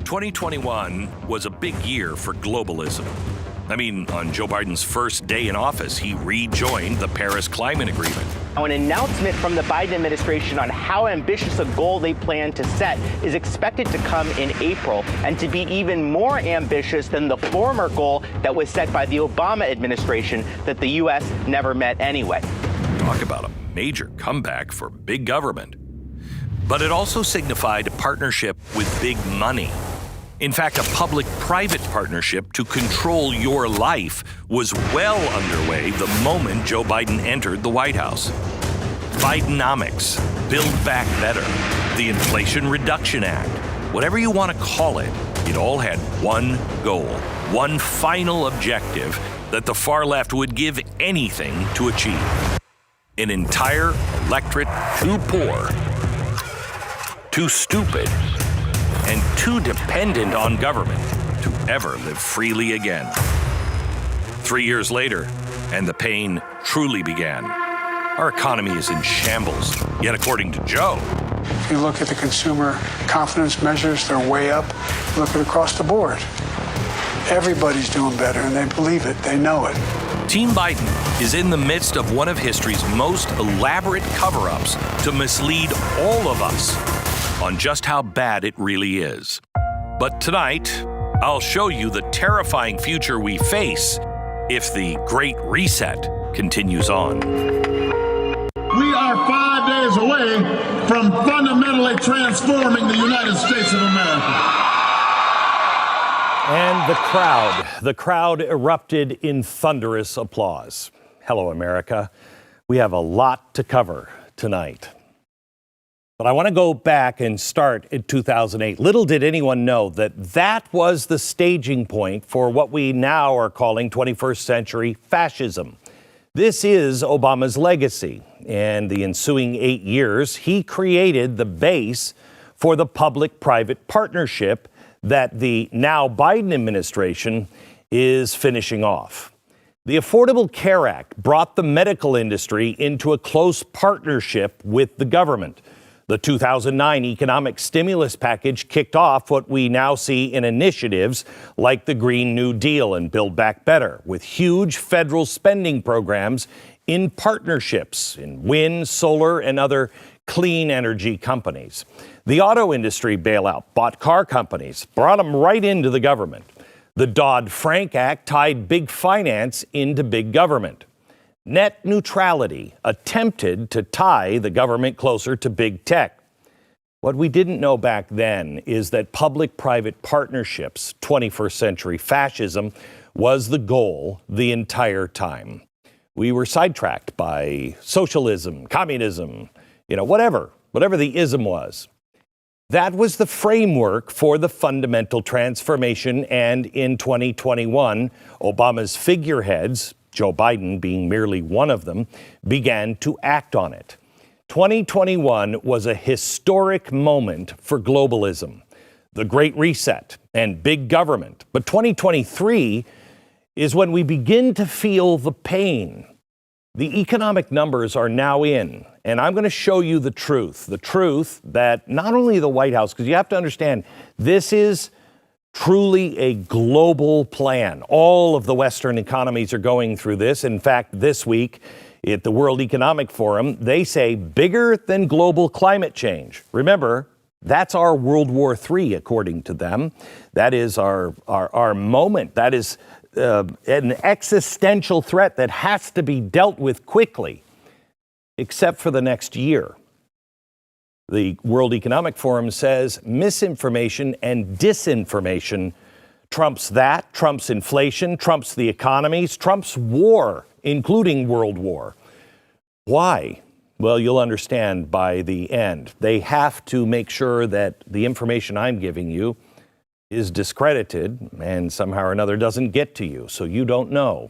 2021 was a big year for globalism. I mean, on Joe Biden's first day in office, he rejoined the Paris Climate Agreement. Now, an announcement from the Biden administration on how ambitious a goal they plan to set is expected to come in April and to be even more ambitious than the former goal that was set by the Obama administration that the U.S. never met anyway. Talk about a major comeback for big government. But it also signified a partnership with big money. In fact, a public-private partnership to control your life was well underway the moment Joe Biden entered the White House. Bidenomics, Build Back Better, the Inflation Reduction Act, whatever you want to call it, it all had one goal, one final objective that the far left would give anything to achieve. An entire electorate too poor, too stupid, and too dependent on government to ever live freely again. 3 years later, and the pain truly began. Our economy is in shambles, yet according to Joe, if you look at the consumer confidence measures, they're way up. Look at across the board. Everybody's doing better, and they believe it. They know it. Team Biden is in the midst of one of history's most elaborate cover-ups to mislead all of us on just how bad it really is. But tonight, I'll show you the terrifying future we face if the Great Reset continues on. We are 5 days away from fundamentally transforming the United States of America. And the crowd erupted in thunderous applause. Hello, America. We have a lot to cover tonight. But I want to go back and start in 2008. Little did anyone know that was the staging point for what we now are calling 21st century fascism. This is Obama's legacy. And the ensuing 8 years, he created the base for the public-private partnership that the now Biden administration is finishing off. The Affordable Care Act brought the medical industry into a close partnership with the government. The 2009 economic stimulus package kicked off what we now see in initiatives like the Green New Deal and Build Back Better, with huge federal spending programs in partnerships in wind, solar, and other clean energy companies. The auto industry bailout bought car companies, brought them right into the government. The Dodd-Frank Act tied big finance into big government. Net neutrality attempted to tie the government closer to big tech. What we didn't know back then is that public-private partnerships, 21st century fascism, was the goal the entire time. We were sidetracked by socialism, communism, whatever the ism was. That was the framework for the fundamental transformation, and in 2021, Obama's figureheads, Joe Biden being merely one of them, began to act on it. 2021 was a historic moment for globalism, the Great Reset, and big government. But 2023 is when we begin to feel the pain. The economic numbers are now in, and I'm going to show you the truth that not only the White House, because you have to understand, this is truly a global plan. All of the Western economies are going through this. In fact, this week at the World Economic Forum, they say bigger than global climate change. Remember, that's our World War III, according to them. That is our moment. That is an existential threat that has to be dealt with quickly, except for the next year. The World Economic Forum says misinformation and disinformation trumps that, trumps inflation, trumps the economies, trumps war, including world war. Why? Well, you'll understand by the end. They have to make sure that the information I'm giving you is discredited and somehow or another doesn't get to you, so you don't know.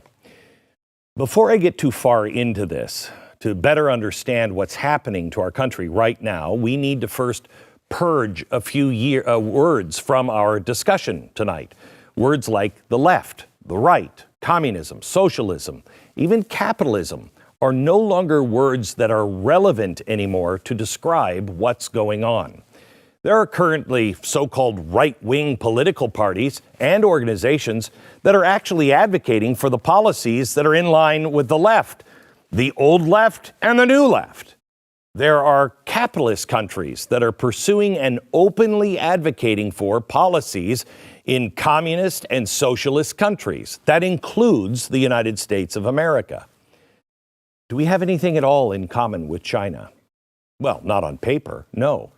Before I get too far into this, to better understand what's happening to our country right now, we need to first purge a few words from our discussion tonight. Words like the left, the right, communism, socialism, even capitalism are no longer words that are relevant anymore to describe what's going on. There are currently so-called right-wing political parties and organizations that are actually advocating for the policies that are in line with the left, the old left and the new left. There are capitalist countries that are pursuing and openly advocating for policies in communist and socialist countries. That includes the United States of America. Do we have anything at all in common with China? Well, not on paper, no.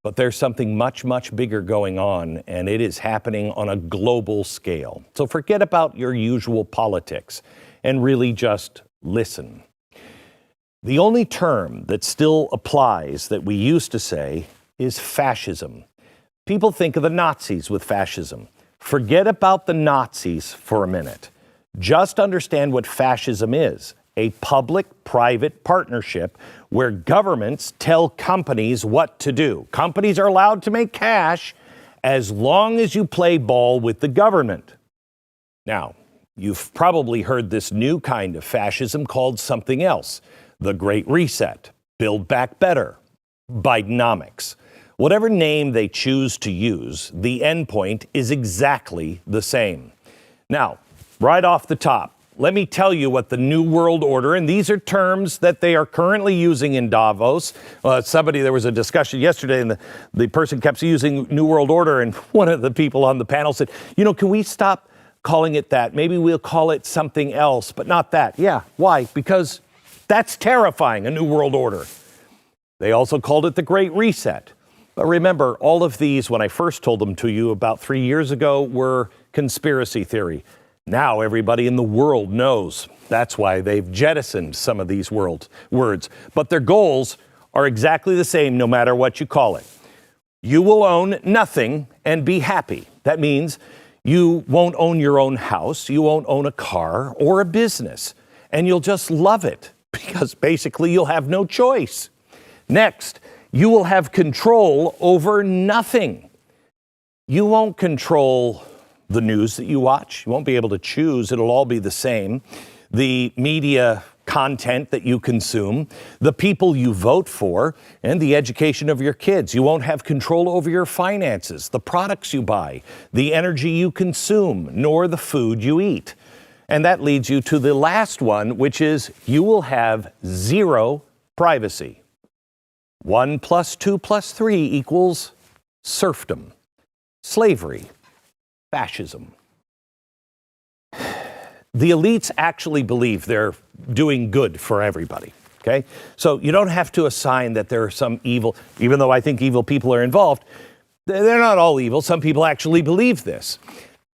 But there's something much, much bigger going on, and it is happening on a global scale. So forget about your usual politics and really just listen. The only term that still applies that we used to say is fascism. People think of the Nazis with fascism. Forget about the Nazis for a minute. Just understand what fascism is. A public-private partnership where governments tell companies what to do. Companies are allowed to make cash as long as you play ball with the government. Now, you've probably heard this new kind of fascism called something else. The Great Reset, Build Back Better, Bidenomics. Whatever name they choose to use, the endpoint is exactly the same. Now, right off the top, let me tell you what the New World Order, and these are terms that they are currently using in Davos. There was a discussion yesterday, and the person kept using New World Order, and one of the people on the panel said, can we stop calling it that? Maybe we'll call it something else, but not that. Yeah, why? Because that's terrifying, a New World Order. They also called it the Great Reset. But remember, all of these, when I first told them to you about 3 years ago, were conspiracy theory. Now everybody in the world knows. That's why they've jettisoned some of these words. But their goals are exactly the same no matter what you call it. You will own nothing and be happy. That means you won't own your own house, you won't own a car or a business, and you'll just love it because basically you'll have no choice. Next, you will have control over nothing. You won't control the news that you watch. You won't be able to choose. It'll all be the same. The media content that you consume, the people you vote for, and the education of your kids. You won't have control over your finances, the products you buy, the energy you consume, nor the food you eat. And that leads you to the last one, which is you will have zero privacy. 1 + 2 + 3 equals serfdom, slavery, fascism. The elites actually believe they're doing good for everybody, okay? So you don't have to assign that there are some evil, even though I think evil people are involved. They're not all evil. Some people actually believe this.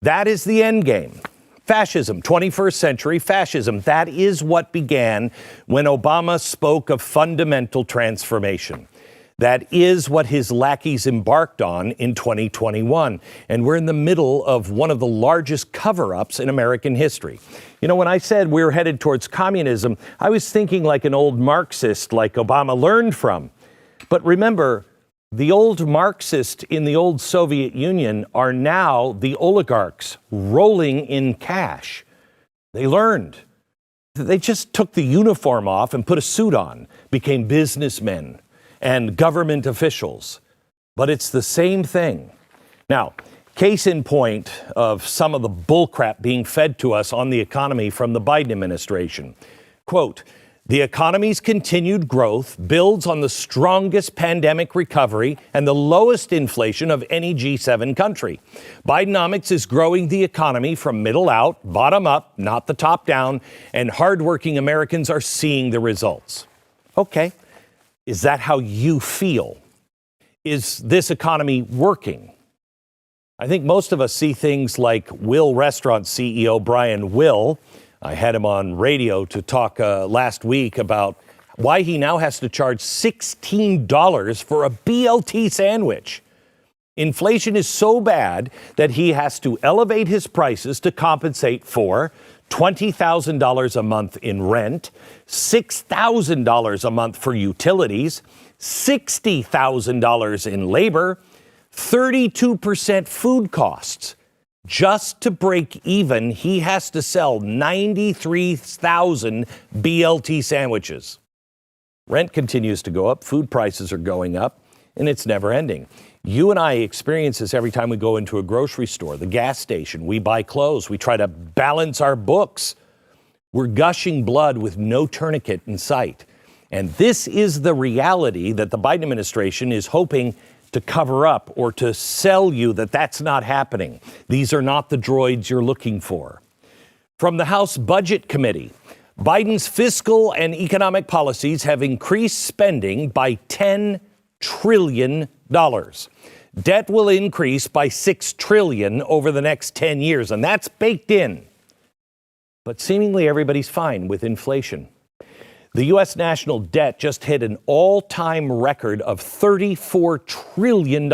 That is the end game. Fascism, 21st century fascism. That is what began when Obama spoke of fundamental transformation. That is what his lackeys embarked on in 2021. And we're in the middle of one of the largest cover-ups in American history. When I said we're headed towards communism, I was thinking like an old Marxist like Obama learned from. But remember, the old Marxists in the old Soviet Union are now the oligarchs rolling in cash. They learned. They just took the uniform off and put a suit on, became businessmen and government officials. But it's the same thing. Now, case in point of some of the bullcrap being fed to us on the economy from the Biden administration. Quote, the economy's continued growth builds on the strongest pandemic recovery and the lowest inflation of any G7 country. Bidenomics is growing the economy from middle out, bottom up, not the top down, and hardworking Americans are seeing the results. Okay. Is that how you feel? Is this economy working? I think most of us see things like Will Restaurant CEO Brian Will. I had him on radio to talk last week about why he now has to charge $16 for a BLT sandwich. Inflation is so bad that he has to elevate his prices to compensate for $20,000 a month in rent, $6,000 a month for utilities, $60,000 in labor, 32% food costs. Just to break even, he has to sell 93,000 BLT sandwiches. Rent continues to go up. Food prices are going up. and it's never ending. You and I experience this every time we go into a grocery store, the gas station, we buy clothes, we try to balance our books. We're gushing blood with no tourniquet in sight. And this is the reality that the Biden administration is hoping to cover up or to sell you that that's not happening. These are not the droids you're looking for. From the House Budget Committee, Biden's fiscal and economic policies have increased spending by $10 trillion. Debt will increase by $6 trillion over the next 10 years, and that's baked in. But seemingly everybody's fine with inflation. The U.S. national debt just hit an all-time record of $34 trillion.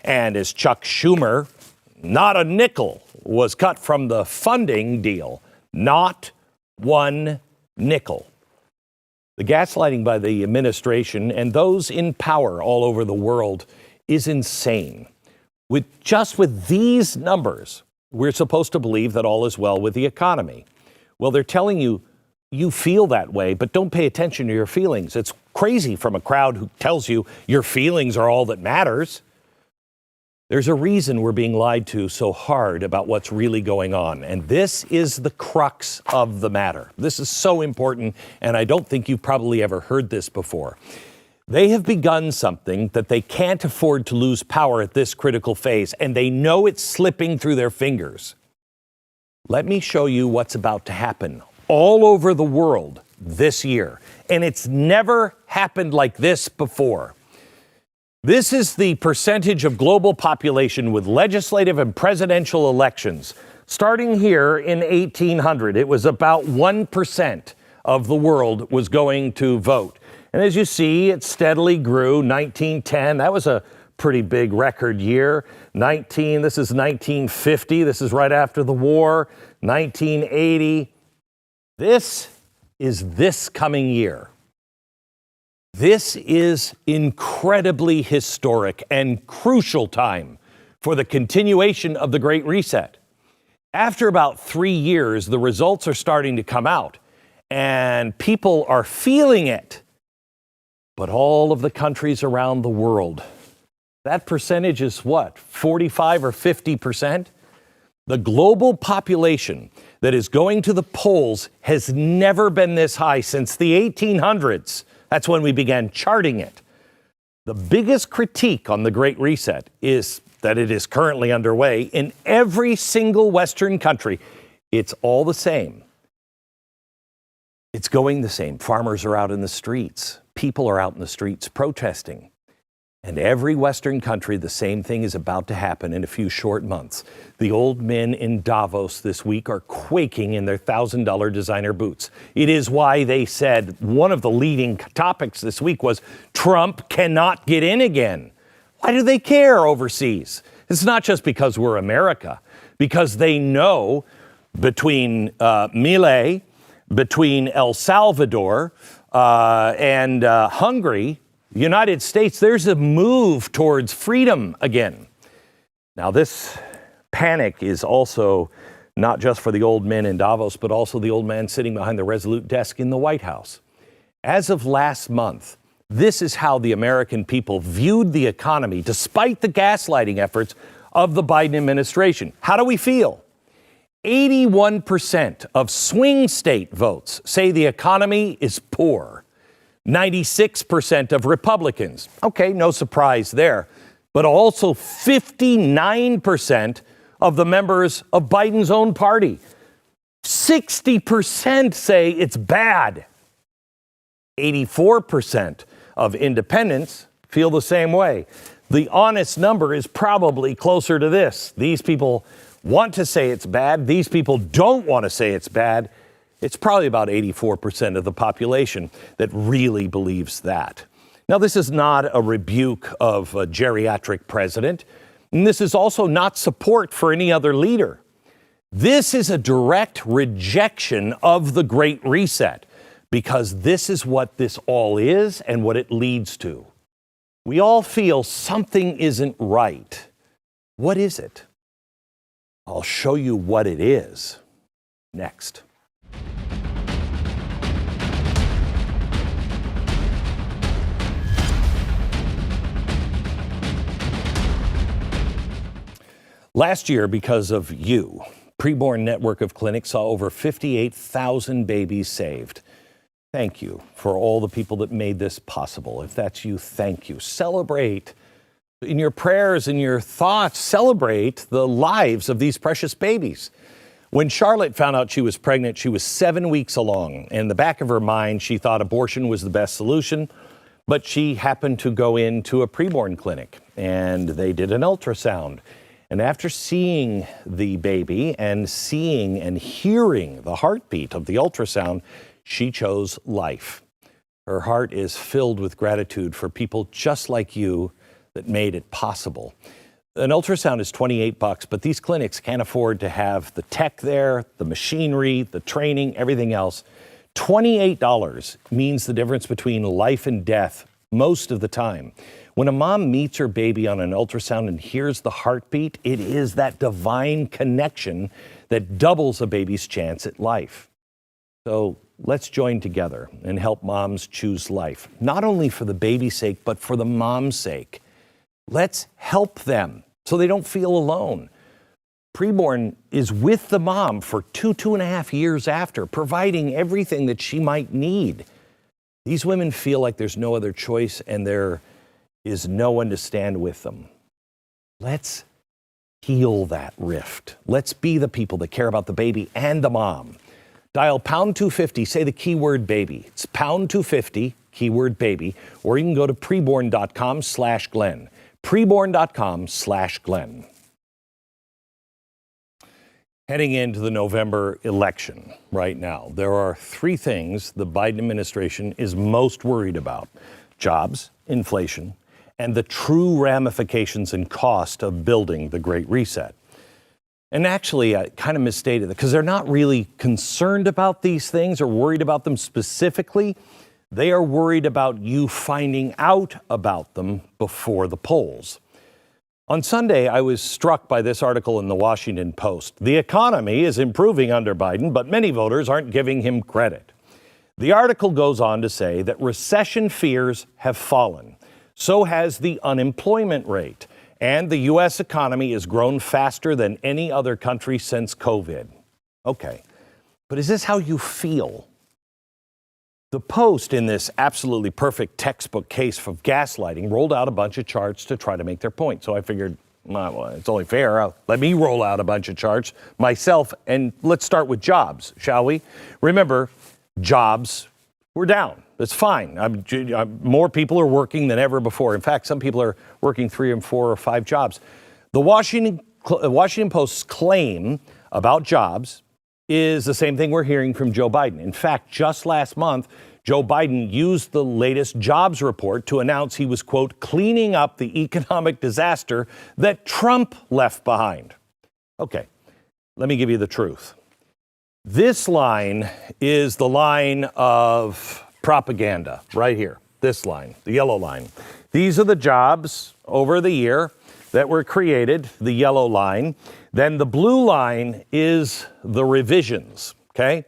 And as Chuck Schumer, not a nickel was cut from the funding deal. Not one nickel. The gaslighting by the administration and those in power all over the world is insane. With these numbers, we're supposed to believe that all is well with the economy. Well, they're telling you, you feel that way, but don't pay attention to your feelings. It's crazy from a crowd who tells you your feelings are all that matters. There's a reason we're being lied to so hard about what's really going on. And this is the crux of the matter. This is so important, and I don't think you've probably ever heard this before. They have begun something that they can't afford to lose power at this critical phase, and they know it's slipping through their fingers. Let me show you what's about to happen all over the world this year. And it's never happened like this before. This is the percentage of global population with legislative and presidential elections. Starting here in 1800, it was about 1% of the world was going to vote. And as you see, it steadily grew. 1910, that was a pretty big record year. This is 1950. This is right after the war. 1980. This is this coming year. This is incredibly historic and crucial time for the continuation of the Great Reset. After about 3 years, the results are starting to come out, and people are feeling it. But all of the countries around the world, that percentage is what, 45 or 50%? The global population that is going to the polls has never been this high since the 1800s. That's when we began charting it. The biggest critique on the Great Reset is that it is currently underway in every single Western country. It's all the same. It's going the same. Farmers are out in the streets. People are out in the streets protesting. And every Western country, the same thing is about to happen in a few short months. The old men in Davos this week are quaking in their $1,000 designer boots. It is why they said one of the leading topics this week was Trump cannot get in again. Why do they care overseas? It's not just because we're America, because they know between Milei, between El Salvador and Hungary, the United States, there's a move towards freedom again. Now, this panic is also not just for the old men in Davos, but also the old man sitting behind the Resolute desk in the White House. As of last month, this is how the American people viewed the economy, despite the gaslighting efforts of the Biden administration. How do we feel? 81% of swing state votes say the economy is poor. 96% of Republicans. Okay, no surprise there. But also 59% of the members of Biden's own party. 60% say it's bad. 84% of independents feel the same way. The honest number is probably closer to this. These people want to say it's bad. These people don't want to say it's bad. It's probably about 84% of the population that really believes that. Now, this is not a rebuke of a geriatric president, and this is also not support for any other leader. This is a direct rejection of the Great Reset, because this is what this all is and what it leads to. We all feel something isn't right. What is it? I'll show you what it is next. Last year, because of you, Preborn Network of Clinics saw over 58,000 babies saved. Thank you for all the people that made this possible. If that's you, thank you. Celebrate in your prayers and your thoughts. Celebrate the lives of these precious babies. When Charlotte found out she was pregnant, she was 7 weeks along. In the back of her mind, she thought abortion was the best solution. But she happened to go into a preborn clinic, and they did an ultrasound. And after seeing the baby and seeing and hearing the heartbeat of the ultrasound, she chose life. Her heart is filled with gratitude for people just like you that made it possible. An ultrasound is $28, but these clinics can't afford to have the tech there, the machinery, the training, everything else. $28 means the difference between life and death most of the time. When a mom meets her baby on an ultrasound and hears the heartbeat, it is that divine connection that doubles a baby's chance at life. So let's join together and help moms choose life, not only for the baby's sake, but for the mom's sake. Let's help them so they don't feel alone. Preborn is with the mom for 2.5 years after, providing everything that she might need. These women feel like there's no other choice and there is no one to stand with them. Let's heal that rift. Let's be the people that care about the baby and the mom. Dial pound 250, say the keyword baby. It's pound 250, keyword baby, or you can go to preborn.com/Glenn. Preborn.com/Glenn. Heading into the November election right now, there are three things the Biden administration is most worried about: jobs, inflation, and the true ramifications and cost of building the Great Reset. And actually, I kind of misstated that because they're not really concerned about these things or worried about them specifically. They are worried about you finding out about them before the polls. On Sunday, I was struck by this article in the Washington Post. The economy is improving under Biden, but many voters aren't giving him credit. The article goes on to say that recession fears have fallen. So has the unemployment rate. And the U.S. economy has grown faster than any other country since COVID. Okay, but is this how you feel? The Post, in this absolutely perfect textbook case for gaslighting, rolled out a bunch of charts to try to make their point. So I figured, well, it's only fair. Let me roll out a bunch of charts myself, and let's start with jobs, shall we? Remember, jobs were down. That's fine. More people are working than ever before. In fact, some people are working 3 and 4 or 5 jobs. The Washington Post's claim about jobs is the same thing we're hearing from Joe Biden. In fact, just last month, Joe Biden used the latest jobs report to announce he was, quote, cleaning up the economic disaster that Trump left behind. Okay, let me give you the truth. This line is the line of propaganda right here. This line, the yellow line. These are the jobs over the year that were created, the yellow line. Then the blue line is the revisions, okay?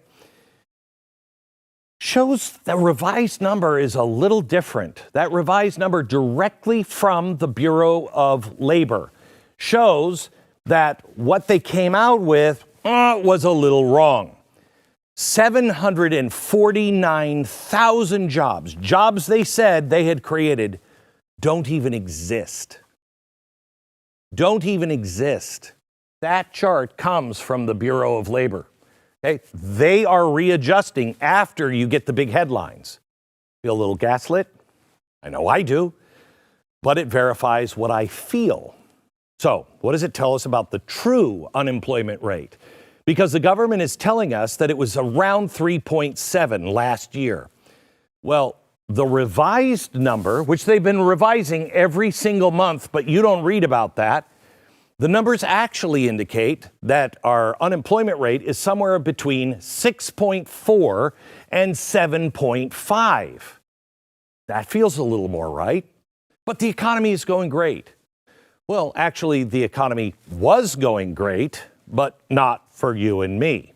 Shows the revised number is a little different. That revised number directly from the Bureau of Labor shows that what they came out with was a little wrong. 749,000 jobs they said they had created, don't even exist. Don't even exist. That chart comes from the Bureau of Labor. Okay? They are readjusting after you get the big headlines. Feel a little gaslit? I know I do. But it verifies what I feel. So, what does it tell us about the true unemployment rate? Because the government is telling us that it was around 3.7 last year. Well, the revised number, which they've been revising every single month, but you don't read about that, the numbers actually indicate that our unemployment rate is somewhere between 6.4 and 7.5. That feels a little more right. But the economy is going great. Well, actually, the economy was going great, but not for you and me.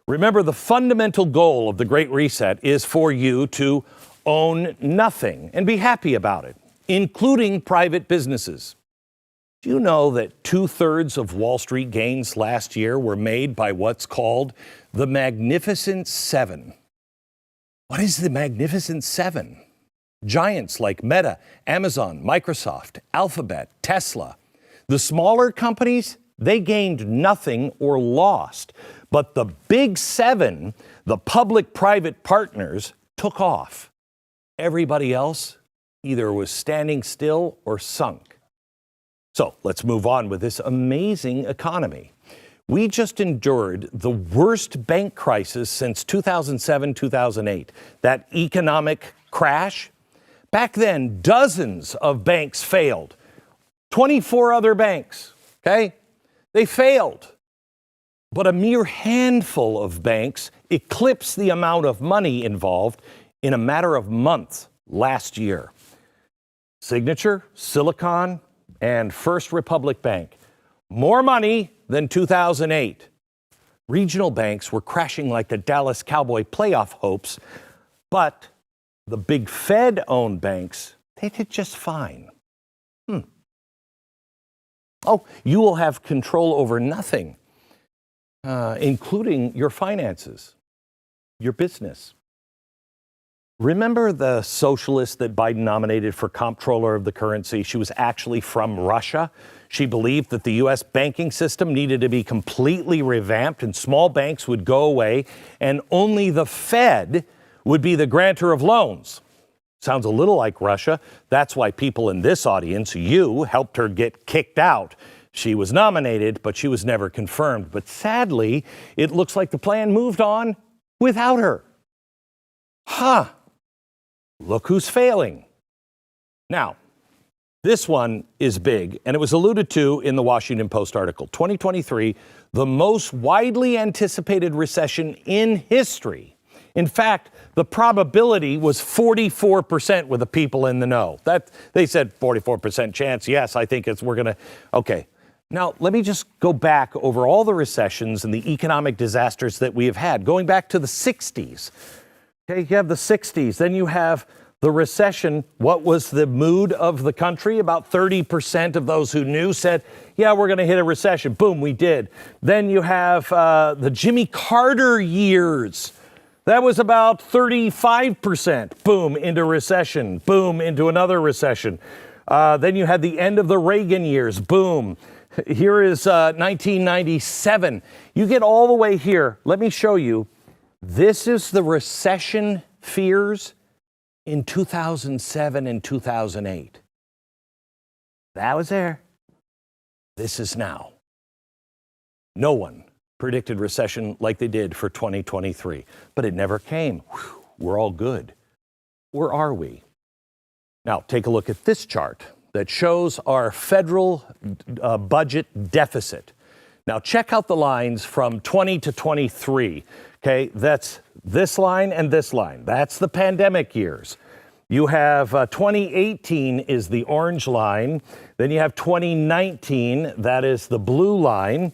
Remember, the fundamental goal of the Great Reset is for you to own nothing and be happy about it, including private businesses. Do you know that 2/3 of Wall Street gains last year were made by what's called the Magnificent Seven? What is the Magnificent Seven? Giants like Meta, Amazon, Microsoft, Alphabet, Tesla. The smaller companies, they gained nothing or lost. But the big seven, the public-private partners, took off. Everybody else either was standing still or sunk. So let's move on with this amazing economy. We just endured the worst bank crisis since 2007, 2008. That economic crash. Back then, dozens of banks failed. 24 other banks, okay? They failed. But a mere handful of banks eclipsed the amount of money involved in a matter of months last year. Signature, Silicon, and First Republic Bank. More money than 2008. Regional banks were crashing like the Dallas Cowboy playoff hopes, but the big Fed-owned banks, they did just fine. Oh, you will have control over nothing, including your finances, your business. Remember the socialist that Biden nominated for comptroller of the currency? She was actually from Russia. She believed that the U.S. banking system needed to be completely revamped and small banks would go away and only the Fed would be the grantor of loans. Sounds a little like Russia. That's why people in this audience, you, helped her get kicked out. She was nominated, but she was never confirmed. But sadly, it looks like the plan moved on without her. Look who's failing. Now, this one is big, and it was alluded to in the Washington Post article. 2023, the most widely anticipated recession in history. In fact, the probability was 44% with the people in the know. That they said 44% chance. Yes, I think we're going to. Okay. Now, let me just go back over all the recessions and the economic disasters that we have had, going back to the 60s. Okay, you have the 60s. Then you have the recession. What was the mood of the country? About 30% of those who knew said, yeah, we're going to hit a recession. Boom, we did. Then you have the Jimmy Carter years. That was about 35%. Boom, into recession. Boom, into another recession. Then you had the end of the Reagan years. Boom. Here is 1997. You get all the way here. Let me show you. This is the recession fears in 2007 and 2008. That was there. This is now. No one predicted recession like they did for 2023, but it never came. Whew, we're all good. Where are we? Now, take a look at this chart that shows our federal budget deficit. Now, check out the lines from 20 to 23. Okay, that's this line and this line. That's the pandemic years. You have 2018 is the orange line. Then you have 2019, that is the blue line.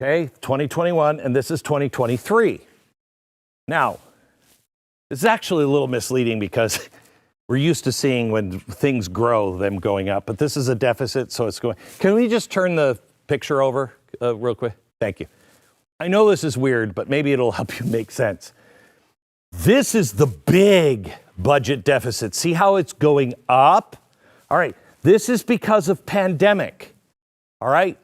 Okay, 2021, and this is 2023. Now, this is actually a little misleading because we're used to seeing when things grow, them going up, but this is a deficit, so it's going. Can we just turn the picture over real quick? Thank you. I know this is weird, but maybe it'll help you make sense. This is the big budget deficit. See how it's going up? All right, this is because of pandemic. All right.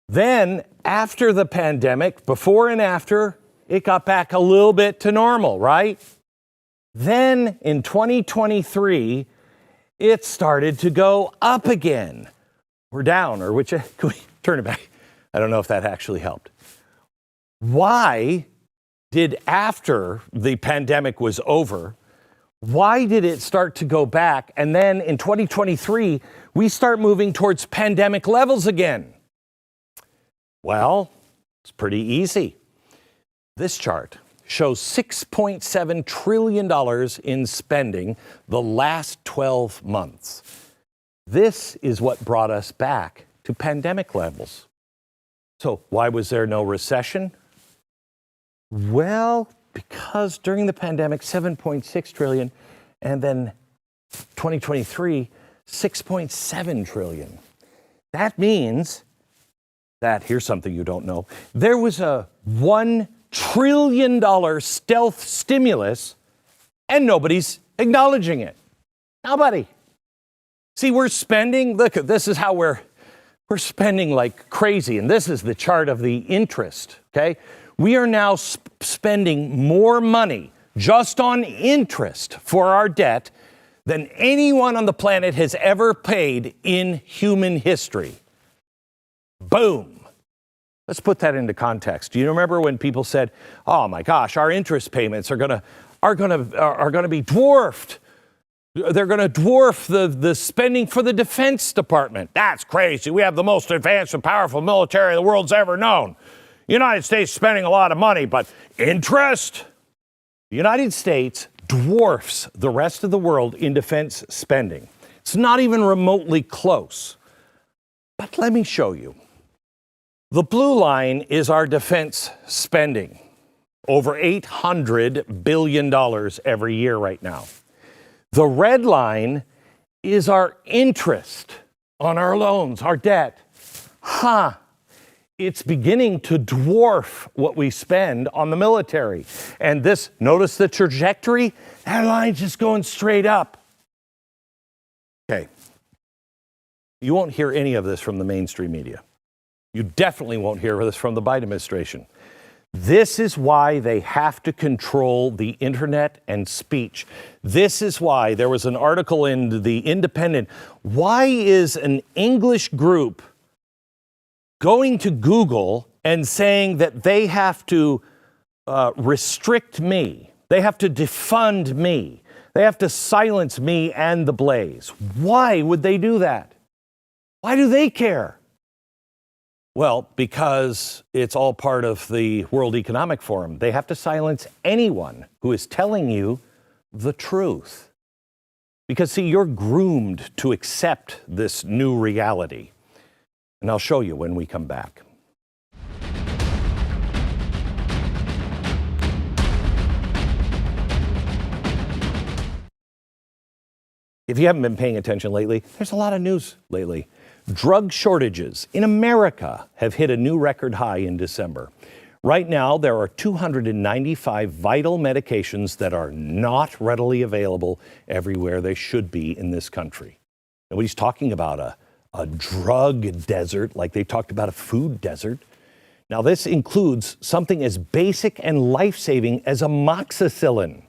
Then after the pandemic, before and after, it got back a little bit to normal, right? Then in 2023, it started to go up again. We're down, or can we turn it back? I don't know if that actually helped. Why did, after the pandemic was over, why did it start to go back? And then in 2023, we start moving towards pandemic levels again. Well, it's pretty easy. This chart shows $6.7 trillion in spending the last 12 months. This is what brought us back to pandemic levels. So why was there no recession? Well, because during the pandemic, 7.6 trillion, and then 2023, 6.7 trillion. That means that, here's something you don't know, there was a $1 trillion stealth stimulus and nobody's acknowledging it. Nobody. See, we're spending, look, this is how we're spending like crazy. And this is the chart of the interest, okay? We are now spending more money just on interest for our debt than anyone on the planet has ever paid in human history. Boom. Let's put that into context. Do you remember when people said, "Oh my gosh, our interest payments are going to be dwarfed. They're going to dwarf the spending for the Defense Department. That's crazy. We have the most advanced and powerful military the world's ever known. The United States is spending a lot of money, but interest?" The United States dwarfs the rest of the world in defense spending. It's not even remotely close. But let me show you. The blue line is our defense spending, over $800 billion every year right now. The red line is our interest on our loans, our debt. It's beginning to dwarf what we spend on the military. And this, notice the trajectory? That line's just going straight up. Okay. You won't hear any of this from the mainstream media. You definitely won't hear this from the Biden administration. This is why they have to control the internet and speech. This is why there was an article in The Independent. Why is an English group going to Google and saying that they have to restrict me? They have to defund me. They have to silence me and the Blaze. Why would they do that? Why do they care? Well, because it's all part of the World Economic Forum. They have to silence anyone who is telling you the truth. Because, see, you're groomed to accept this new reality. And I'll show you when we come back. If you haven't been paying attention lately, there's a lot of news lately. Drug shortages in America have hit a new record high in December. Right now, there are 295 vital medications that are not readily available everywhere they should be in this country. Nobody's talking about a drug desert like they talked about a food desert. Now, this includes something as basic and life-saving as amoxicillin.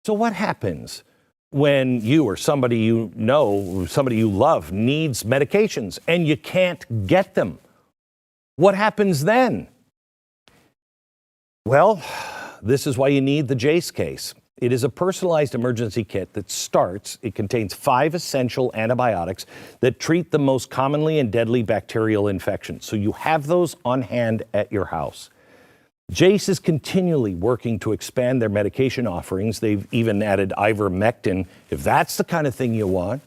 So what happens when you or somebody you know, somebody you love, needs medications and you can't get them? What happens then? Well, this is why you need the Jace case. It is a personalized emergency kit it contains 5 essential antibiotics that treat the most commonly and deadly bacterial infections. So you have those on hand at your house. Jace is continually working to expand their medication offerings. They've even added ivermectin, if that's the kind of thing you want.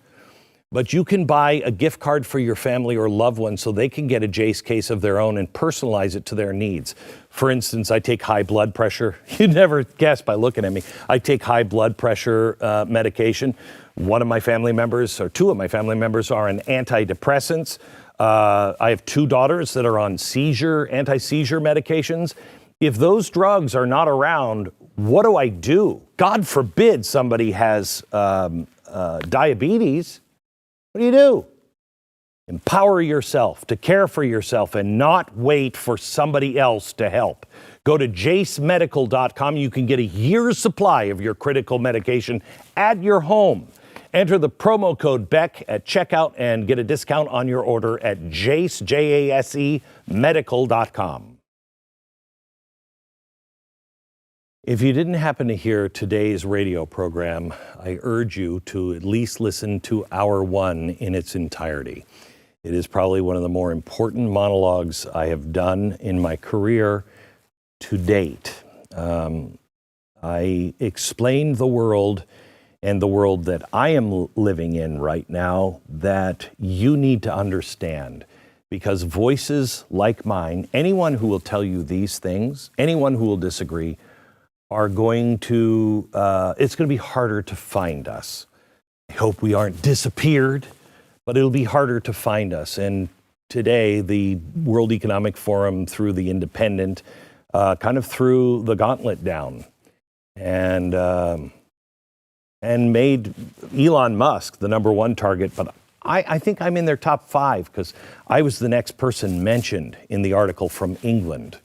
But you can buy a gift card for your family or loved one so they can get a Jace case of their own and personalize it to their needs. For instance, I take high blood pressure. You'd never guess by looking at me. I take high blood pressure medication. One of my family members, or 2 of my family members, are on antidepressants. I have 2 daughters that are on anti-seizure medications. If those drugs are not around, what do I do? God forbid somebody has diabetes. What do? Empower yourself to care for yourself and not wait for somebody else to help. Go to jacemedical.com. You can get a year's supply of your critical medication at your home. Enter the promo code BECK at checkout and get a discount on your order at JASE medical.com. If you didn't happen to hear today's radio program, I urge you to at least listen to Hour 1 in its entirety. It is probably one of the more important monologues I have done in my career to date. I explained the world and the world that I am living in right now that you need to understand. Because voices like mine, anyone who will tell you these things, anyone who will disagree, are going to, it's going to be harder to find us. I hope we aren't disappeared, but it'll be harder to find us. And today, the World Economic Forum, through The Independent, kind of threw the gauntlet down and made Elon Musk the number one target. But I think I'm in their top 5 because I was the next person mentioned in the article from England.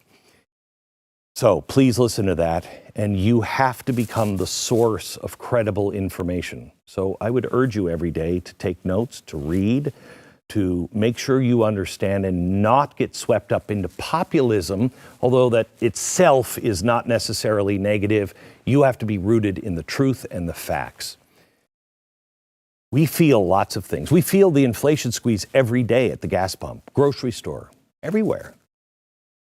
So please listen to that. And you have to become the source of credible information. So I would urge you every day to take notes, to read, to make sure you understand and not get swept up into populism, although that itself is not necessarily negative. You have to be rooted in the truth and the facts. We feel lots of things. We feel the inflation squeeze every day at the gas pump, grocery store, everywhere.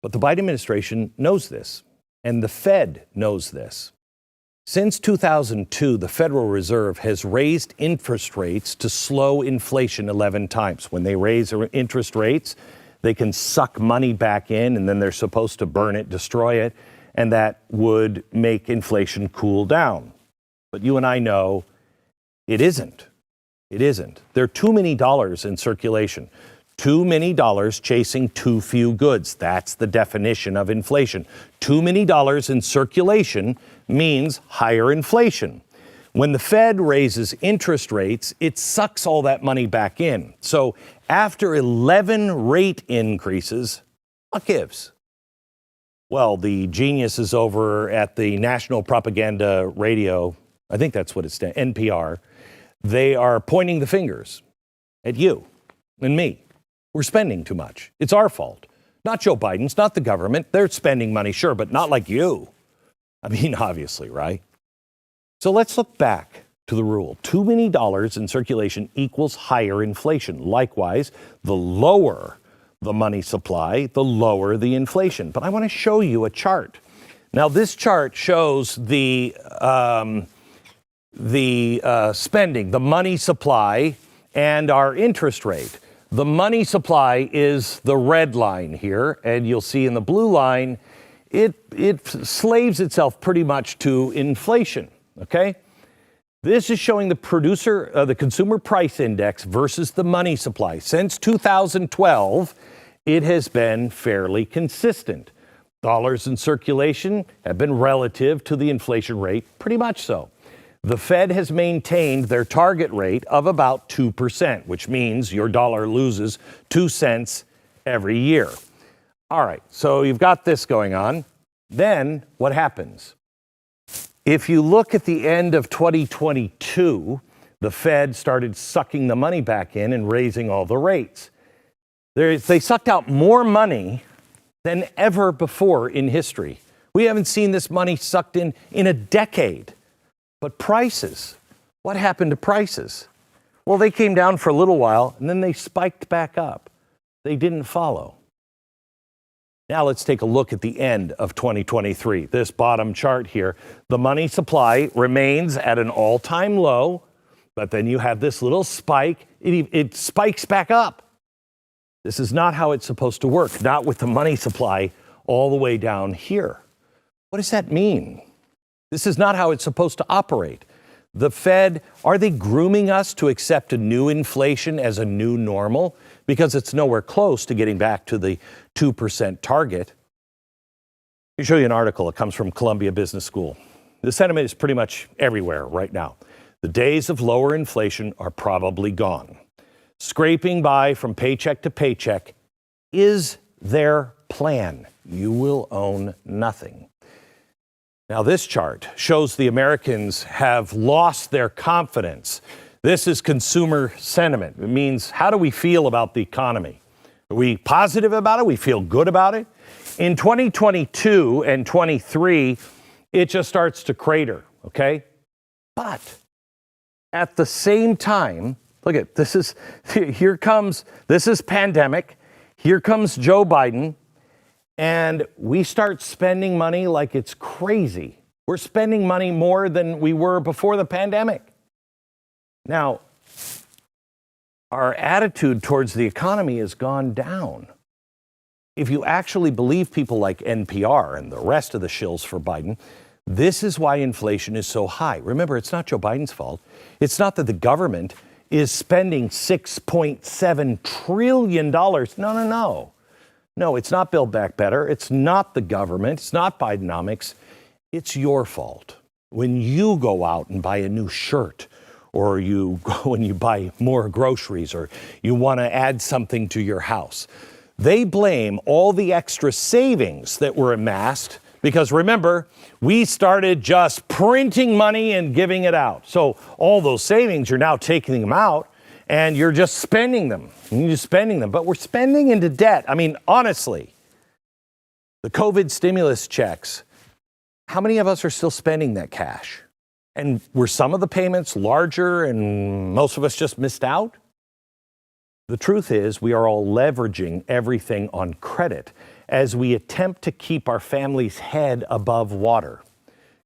But the Biden administration knows this, and the Fed knows this. Since 2002, the Federal Reserve has raised interest rates to slow inflation 11 times. When they raise interest rates, they can suck money back in, and then they're supposed to burn it, destroy it, and that would make inflation cool down. But you and I know it isn't. It isn't. There are too many dollars in circulation. Too many dollars chasing too few goods. That's the definition of inflation. Too many dollars in circulation means higher inflation. When the Fed raises interest rates, it sucks all that money back in. So after 11 rate increases, what gives? Well, the geniuses over at the National Propaganda Radio, I think that's what it stands, NPR, they are pointing the fingers at you and me. We're spending too much. It's our fault. Not Joe Biden's, not the government. They're spending money, sure, but not like you. I mean, obviously, right? So let's look back to the rule. Too many dollars in circulation equals higher inflation. Likewise, the lower the money supply, the lower the inflation. But I want to show you a chart. Now, this chart shows the spending, the money supply, and our interest rate. The money supply is the red line here, and you'll see in the blue line, it slaves itself pretty much to inflation, okay? This is showing the consumer price index versus the money supply. Since 2012, it has been fairly consistent. Dollars in circulation have been relative to the inflation rate, pretty much so. The Fed has maintained their target rate of about 2%, which means your dollar loses 2 cents every year. All right, so you've got this going on. Then what happens? If you look at the end of 2022, the Fed started sucking the money back in and raising all the rates. They sucked out more money than ever before in history. We haven't seen this money sucked in a decade. But prices, what happened to prices? Well, they came down for a little while, and then they spiked back up. They didn't follow. Now let's take a look at the end of 2023. This bottom chart here, the money supply remains at an all-time low, but then you have this little spike. It spikes back up. This is not how it's supposed to work, not with the money supply all the way down here. What does that mean? This is not how it's supposed to operate. The Fed, are they grooming us to accept a new inflation as a new normal? Because it's nowhere close to getting back to the 2% target. Let me show you an article. It comes from Columbia Business School. The sentiment is pretty much everywhere right now. The days of lower inflation are probably gone. Scraping by from paycheck to paycheck is their plan. You will own nothing. Now, this chart shows the Americans have lost their confidence. This is consumer sentiment. It means, how do we feel about the economy? Are we positive about it? We feel good about it? In 2022 and 23, it just starts to crater, okay? But at the same time, look at this is pandemic. Here comes Joe Biden. And we start spending money like it's crazy. We're spending money more than we were before the pandemic. Now, our attitude towards the economy has gone down. If you actually believe people like NPR and the rest of the shills for Biden, this is why inflation is so high. Remember, it's not Joe Biden's fault. It's not that the government is spending $6.7 trillion. No. No, it's not Build Back Better. It's not the government. It's not Bidenomics. It's your fault. When you go out and buy a new shirt, or you go and you buy more groceries, or you want to add something to your house, they blame all the extra savings that were amassed because, remember, we started just printing money and giving it out. So all those savings, you're now taking them out and you're just spending them. But we're spending into debt. I mean, honestly, the COVID stimulus checks, how many of us are still spending that cash? And were some of the payments larger and most of us just missed out? The truth is, we are all leveraging everything on credit as we attempt to keep our family's head above water.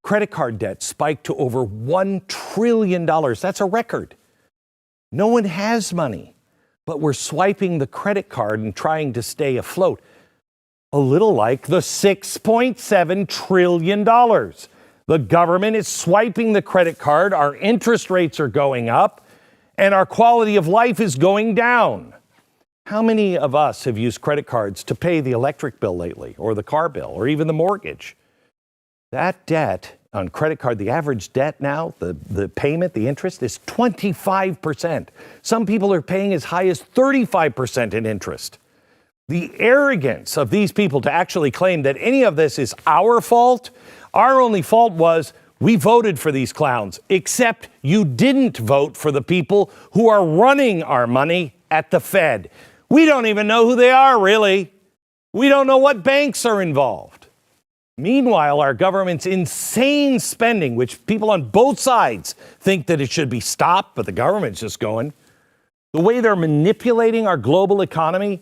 Credit card debt spiked to over $1 trillion. That's a record. No one has money, but we're swiping the credit card and trying to stay afloat. A little like the $6.7 trillion. The government is swiping the credit card, our interest rates are going up, and our quality of life is going down. How many of us have used credit cards to pay the electric bill lately, or the car bill, or even the mortgage? That debt on credit card, the average debt now, the payment, the interest is 25%. Some people are paying as high as 35% in interest. The arrogance of these people to actually claim that any of this is our fault. Our only fault was we voted for these clowns, except you didn't vote for the people who are running our money at the Fed. We don't even know who they are, really. We don't know what banks are involved. Meanwhile, our government's insane spending, which people on both sides think that it should be stopped, but the government's just going. The way they're manipulating our global economy,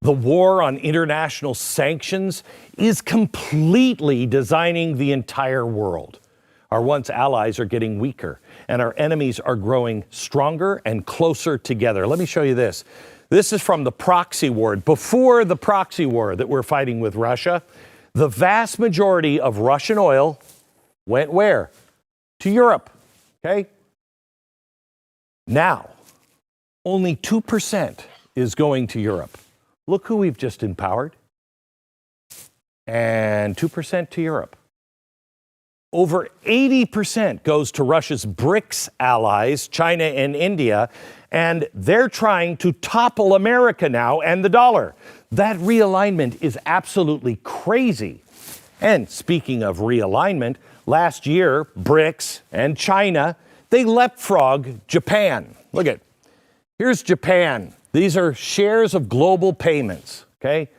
the war on international sanctions, is completely designing the entire world. Our once allies are getting weaker, and our enemies are growing stronger and closer together. Let me show you this. This is from the proxy war. Before the proxy war that we're fighting with Russia, the vast majority of Russian oil went where? To Europe, okay? Now, only 2% is going to Europe. Look who we've just empowered. And 2% to Europe. Over 80% goes to Russia's BRICS allies, China and India, and they're trying to topple America now and the dollar. That realignment is absolutely crazy. And speaking of realignment, last year, BRICS and China, they leapfrog Japan. Look at, here's Japan. These are shares of global payments, okay?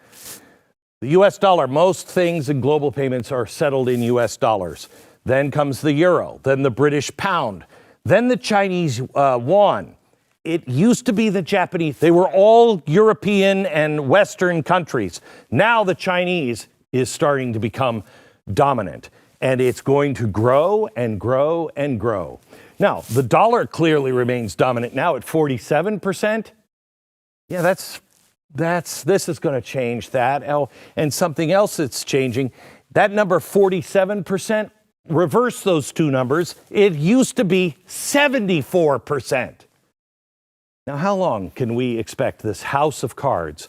The US dollar, most things in global payments are settled in US dollars. Then comes the euro, then the British pound, then the Chinese yuan. It used to be the Japanese. They were all European and Western countries. Now the Chinese is starting to become dominant, and it's going to grow and grow and grow. Now, the dollar clearly remains dominant now at 47%. Yeah, this is going to change that. Oh, and something else that's changing, that number 47%, reverse those two numbers. It used to be 74%. Now, how long can we expect this house of cards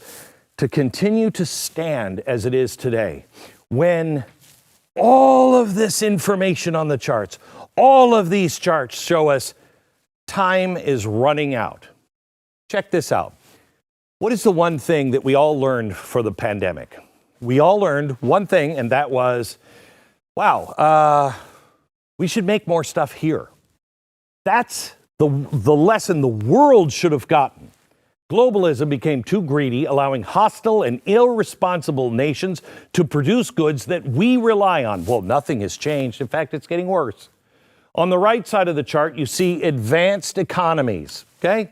to continue to stand as it is today when all of this information on the charts, all of these charts show us time is running out? Check this out. What is the one thing that we all learned for the pandemic? We all learned one thing, and that was, wow, we should make more stuff here. That's the lesson the world should have gotten. Globalism became too greedy, allowing hostile and irresponsible nations to produce goods that we rely on. Well, nothing has changed. In fact, it's getting worse. On the right side of the chart, you see advanced economies, okay?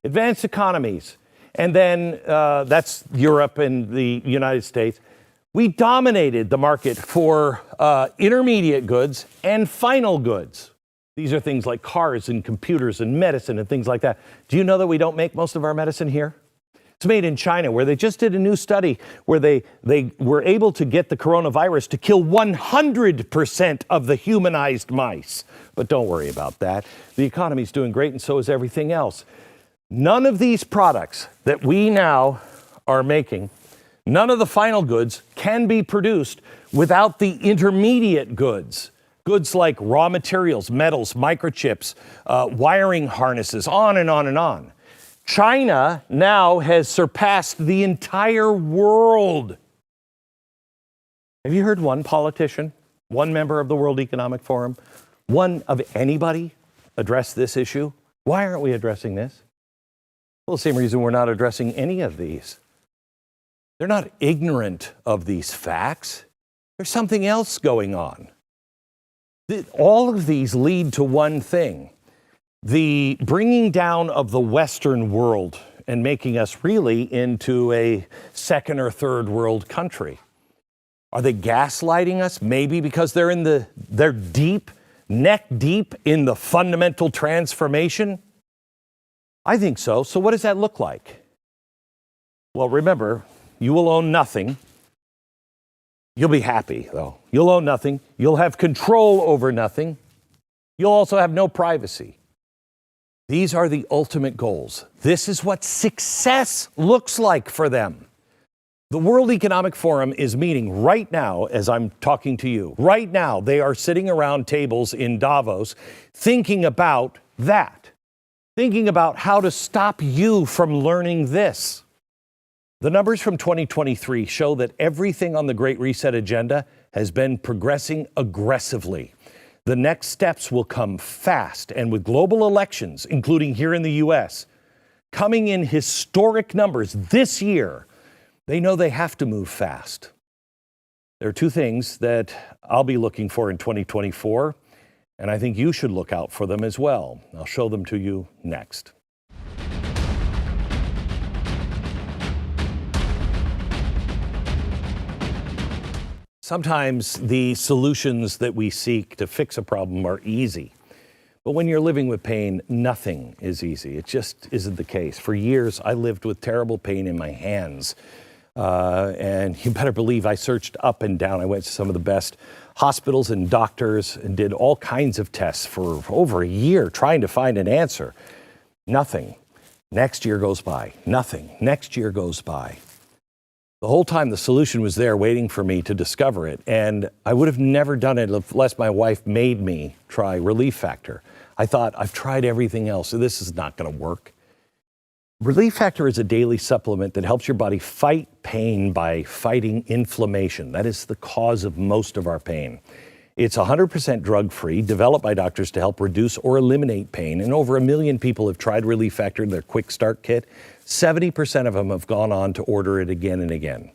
Advanced economies. And then that's Europe and the United States. We dominated the market for intermediate goods and final goods. These are things like cars and computers and medicine and things like that. Do you know that we don't make most of our medicine here? It's made in China, where they just did a new study where they were able to get the coronavirus to kill 100% of the humanized mice. But don't worry about that. The economy's doing great, and so is everything else. None of these products that we now are making, none of the final goods can be produced without the intermediate goods. Goods like raw materials, metals, microchips, wiring harnesses, on and on and on. China now has surpassed the entire world. Have you heard one politician, one member of the World Economic Forum, one of anybody address this issue? Why aren't we addressing this? Well, the same reason we're not addressing any of these. They're not ignorant of these facts. There's something else going on. All of these lead to one thing: the bringing down of the Western world and making us really into a second or third world country. Are they gaslighting us? Maybe because they're deep, neck deep in the fundamental transformation? I think so. So what does that look like? Well, remember, you will own nothing. You'll be happy, though. You'll own nothing. You'll have control over nothing. You'll also have no privacy. These are the ultimate goals. This is what success looks like for them. The World Economic Forum is meeting right now as I'm talking to you. Right now, they are sitting around tables in Davos thinking about that, thinking about how to stop you from learning this. The numbers from 2023 show that everything on the Great Reset agenda has been progressing aggressively. The next steps will come fast, and with global elections, including here in the U.S., coming in historic numbers this year, they know they have to move fast. There are two things that I'll be looking for in 2024, and I think you should look out for them as well. I'll show them to you next. Sometimes the solutions that we seek to fix a problem are easy. But when you're living with pain, nothing is easy. It just isn't the case. For years, I lived with terrible pain in my hands. And you better believe I searched up and down. I went to some of the best hospitals and doctors and did all kinds of tests for over a year trying to find an answer. Nothing. Next year goes by. Nothing. Next year goes by. The whole time the solution was there waiting for me to discover it. And I would have never done it unless my wife made me try Relief Factor. I thought, I've tried everything else, so this is not going to work. Relief Factor is a daily supplement that helps your body fight pain by fighting inflammation. That is the cause of most of our pain. It's 100% drug-free, developed by doctors to help reduce or eliminate pain. And over 1 million people have tried Relief Factor in their Quick Start Kit. 70% of them have gone on to order it again and again.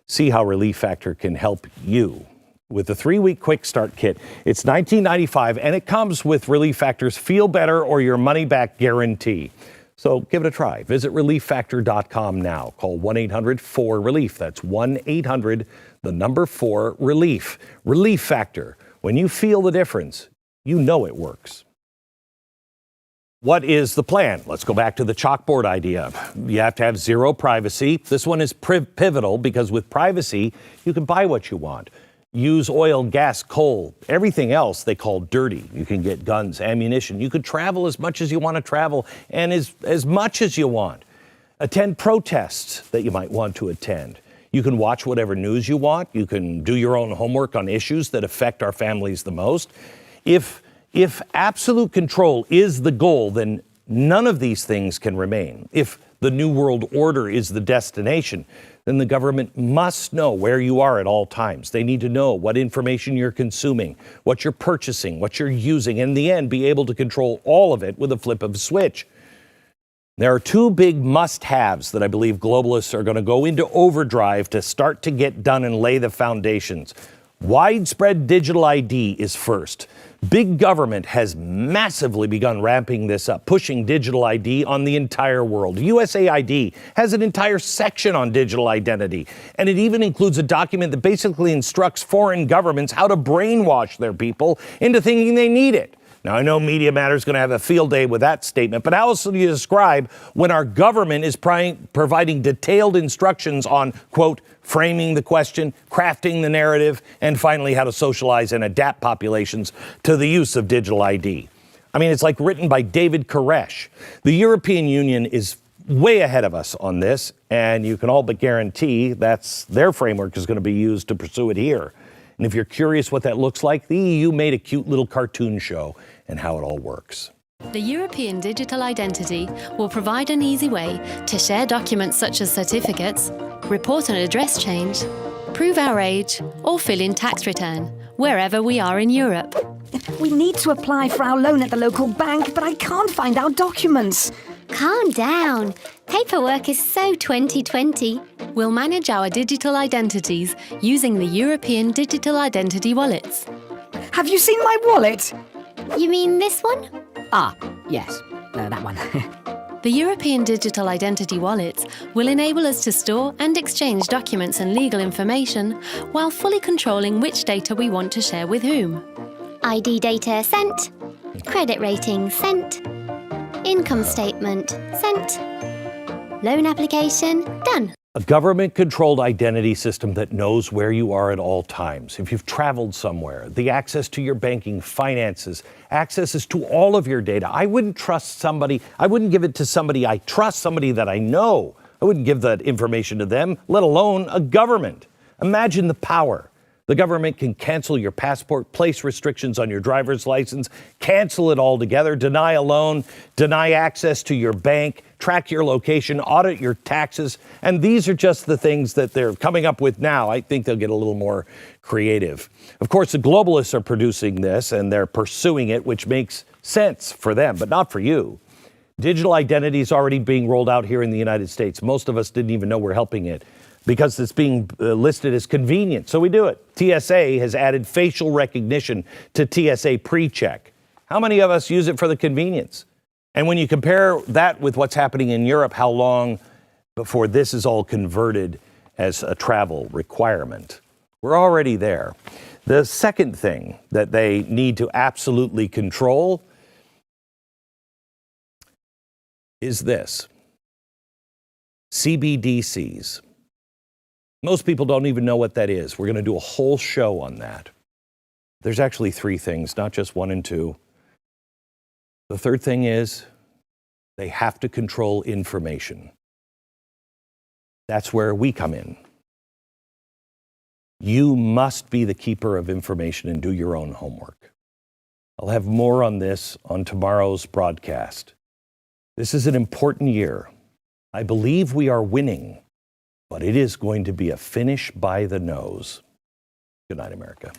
See how Relief Factor can help you. With the 3-week Quick Start Kit, it's $19.95, and it comes with Relief Factor's Feel Better or Your Money Back guarantee. So give it a try. Visit relieffactor.com now. Call 1-800-4RELIEF. That's 1-800-4RELIEF. Relief Factor. When you feel the difference, you know it works. What is the plan? Let's go back to the chalkboard idea. You have to have zero privacy. This one is pivotal because with privacy, you can buy what you want. Use oil, gas, coal, everything else they call dirty. You can get guns, ammunition. You could travel as much as you want to travel and as much as you want. Attend protests that you might want to attend. You can watch whatever news you want. You can do your own homework on issues that affect our families the most. If absolute control is the goal, then none of these things can remain. If the New World Order is the destination, then the government must know where you are at all times. They need to know what information you're consuming, what you're purchasing, what you're using, and in the end, be able to control all of it with a flip of a switch. There are two big must-haves that I believe globalists are going to go into overdrive to start to get done and lay the foundations. Widespread digital ID is first. Big government has massively begun ramping this up, pushing digital ID on the entire world. USAID has an entire section on digital identity, and it even includes a document that basically instructs foreign governments how to brainwash their people into thinking they need it. Now, I know Media Matters is going to have a field day with that statement, but how else do you describe when our government is providing detailed instructions on, quote, framing the question, crafting the narrative, and finally how to socialize and adapt populations to the use of digital ID? I mean, it's like written by David Koresh. The European Union is way ahead of us on this, and you can all but guarantee that's their framework is going to be used to pursue it here. And if you're curious what that looks like, the EU made a cute little cartoon show and how it all works. The European Digital Identity will provide an easy way to share documents such as certificates, report an address change, prove our age, or fill in tax return, wherever we are in Europe. We need to apply for our loan at the local bank, but I can't find our documents. Calm down. Paperwork is so 2020. We'll manage our digital identities using the European Digital Identity Wallets. Have you seen my wallet? You mean this one? Ah, yes, that one. The European Digital Identity Wallets will enable us to store and exchange documents and legal information while fully controlling which data we want to share with whom. ID data sent. Credit rating sent. Income statement sent. Loan application done. A government-controlled identity system that knows where you are at all times. If you've traveled somewhere, the access to your banking, finances, accesses to all of your data. I wouldn't trust somebody. I wouldn't give it to somebody I trust, somebody that I know. I wouldn't give that information to them, let alone a government. Imagine the power. The government can cancel your passport, place restrictions on your driver's license, cancel it altogether, deny a loan, deny access to your bank, track your location, audit your taxes. And these are just the things that they're coming up with now. I think they'll get a little more creative. Of course, the globalists are producing this and they're pursuing it, which makes sense for them, but not for you. Digital identity is already being rolled out here in the United States. Most of us didn't even know we're helping it, because it's being listed as convenient. So we do it. TSA has added facial recognition to TSA pre-check. How many of us use it for the convenience? And when you compare that with what's happening in Europe, how long before this is all converted as a travel requirement? We're already there. The second thing that they need to absolutely control is this: CBDCs. Most people don't even know what that is. We're going to do a whole show on that. There's actually three things, not just one and two. The third thing is they have to control information. That's where we come in. You must be the keeper of information and do your own homework. I'll have more on this on tomorrow's broadcast. This is an important year. I believe we are winning, but it is going to be a finish by the nose. Good night, America.